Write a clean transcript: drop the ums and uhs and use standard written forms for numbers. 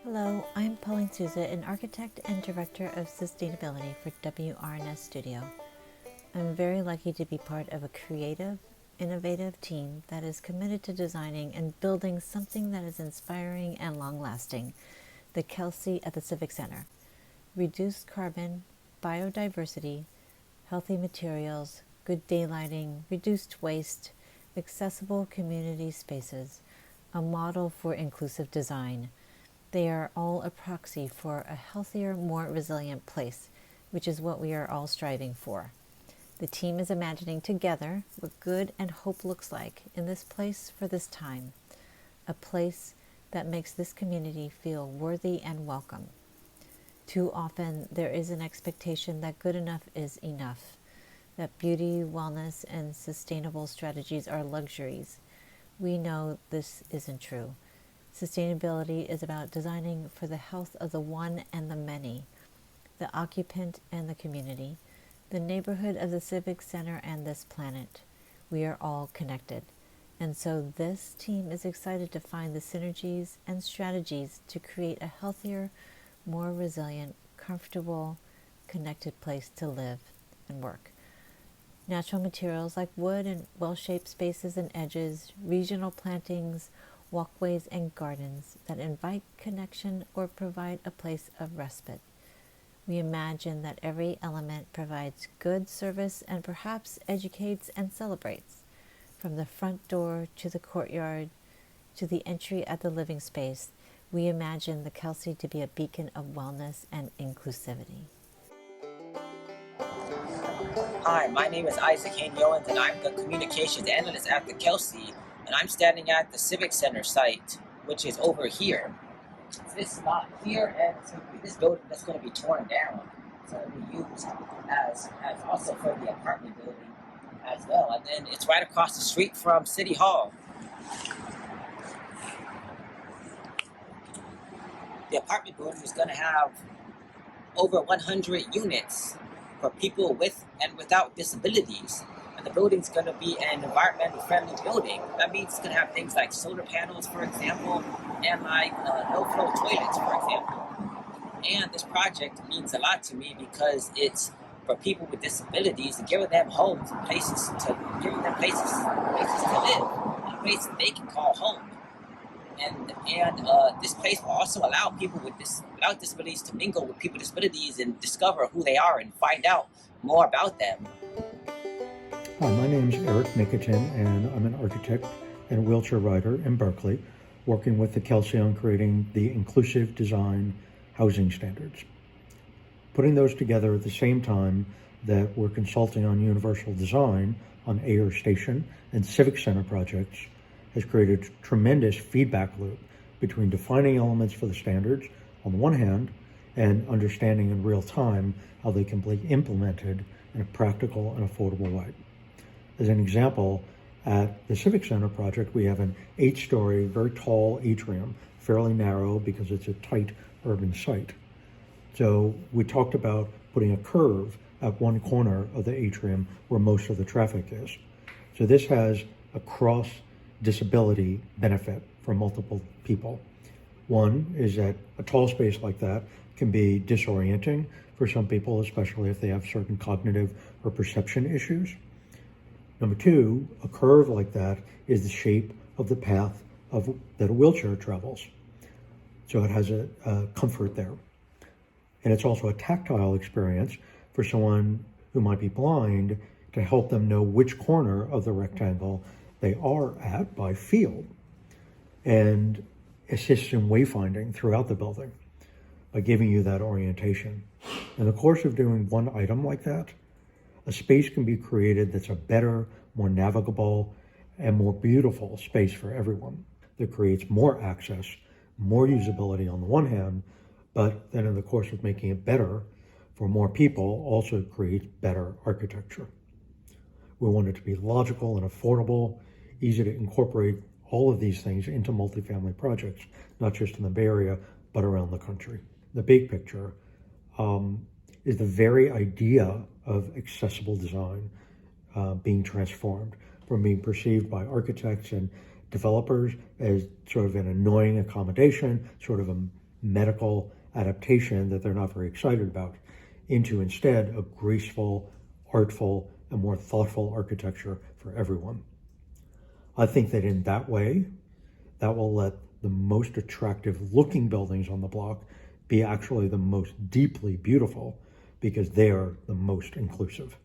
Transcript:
Hello, I'm Pauline Souza, an architect and director of sustainability for WRNS Studio. I'm very lucky to be part of a creative, innovative team that is committed to designing and building something that is inspiring and long-lasting, the Kelsey at the Civic Center. Reduced carbon, biodiversity, healthy materials, good daylighting, reduced waste, accessible community spaces, a model for inclusive design. They are all a proxy for a healthier, more resilient place, which is what we are all striving for. The team is imagining together what good and hope looks like in this place for this time, a place that makes this community feel worthy and welcome. Too often, there is an expectation that good enough is enough, that beauty, wellness, and sustainable strategies are luxuries. We know this isn't true. Sustainability is about designing for the health of the one and the many, the occupant and the community, the neighborhood of the Civic Center and this planet. We are all connected. And so this team is excited to find the synergies and strategies to create a healthier, more resilient, comfortable, connected place to live and work. Natural materials like wood and well-shaped spaces and edges, regional plantings, walkways and gardens that invite connection or provide a place of respite. We imagine that every element provides good service and perhaps educates and celebrates, from the front door to the courtyard to the entry at the living space. We imagine the Kelsey to be a beacon of wellness and inclusivity. Hi, my name is Isaac Haney-Owens and I'm the Communications Analyst at the Kelsey, and I'm standing at the Civic Center site, which is over here. So this lot here, and it's going to be this building that's going to be torn down. It's going to be used as also for the apartment building as well. And then it's right across the street from City Hall. The apartment building is going to have over 100 units for people with and without disabilities. And the building's going to be an environmentally friendly building. That means it's going to have things like solar panels, for example, and like no-flow toilets, for example. And this project means a lot to me because it's for people with disabilities and giving them homes and places to live, and places they can call home. And this place will also allow people without disabilities to mingle with people with disabilities and discover who they are and find out more about them. Hi, my name is Erick Mikiten, and I'm an architect and wheelchair rider in Berkeley, working with the Kelsey on creating the inclusive design housing standards. Putting those together at the same time that we're consulting on universal design on Ayer Station and Civic Center projects has created a tremendous feedback loop between defining elements for the standards on the one hand and understanding in real time how they can be implemented in a practical and affordable way. As an example, at the Civic Center project, we have an 8-story, very tall atrium, fairly narrow because it's a tight urban site. So we talked about putting a curve at one corner of the atrium where most of the traffic is. So this has a cross disability benefit for multiple people. One is that a tall space like that can be disorienting for some people, especially if they have certain cognitive or perception issues. Number two, a curve like that is the shape of the path that a wheelchair travels. So it has a comfort there. And it's also a tactile experience for someone who might be blind to help them know which corner of the rectangle they are at by feel, and assists in wayfinding throughout the building by giving you that orientation. In the course of doing one item like that, a space can be created that's a better, more navigable, and more beautiful space for everyone that creates more access, more usability on the one hand, but then in the course of making it better for more people also creates better architecture. We want it to be logical and affordable, easy to incorporate all of these things into multifamily projects, not just in the Bay Area, but around the country. The big picture is the very idea of accessible design being transformed from being perceived by architects and developers as sort of an annoying accommodation, sort of a medical adaptation that they're not very excited about, into instead a graceful, artful, and more thoughtful architecture for everyone. I think that in that way, that will let the most attractive looking buildings on the block be actually the most deeply beautiful, because they are the most inclusive.